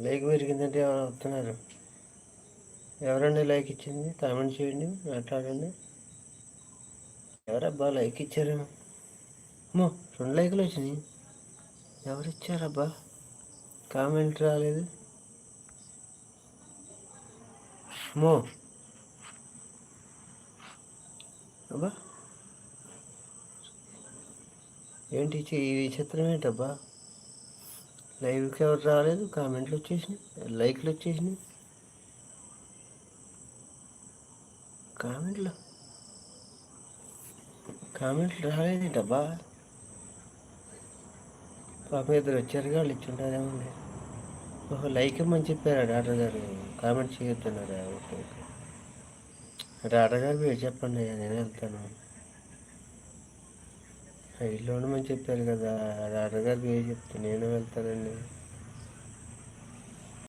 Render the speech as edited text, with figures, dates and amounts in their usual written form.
Like పెరిగిందంటే ఎవరు వస్తున్నారు? ఎవరండి లైక్ ఇచ్చింది? కామెంట్ చేయండి, మాట్లాడండి. ఎవరబ్బా లైక్ ఇచ్చారు? 2 లైకులు వచ్చినాయి. ఎవరు ఇచ్చారబ్బా? కామెంట్ రాలేదు. మో అబ్బా ఏంటి ఈ విచిత్రం ఏంటబ్బా? లైవ్కి ఎవరు రాలేదు, కామెంట్లు వచ్చేసినాయి, లైక్లు వచ్చేసినాయి. కామెంట్లు రాలేదేంటబ్బా? పాప ఇద్దరు వచ్చారు, వాళ్ళు ఇచ్చుంటారేమండి. లైక్ ఇమ్మని చెప్పారా డాక్టర్ గారు? కామెంట్ చేయొద్దన్నారా? Okay okay. డాక్టర్ గారు మీరు చెప్పండి, నేను వెళ్తాను. ఇల్లు ఉండమని చెప్పారు కదా, డాక్టర్ గారు మీరు చెప్తే నేను వెళ్తానండి.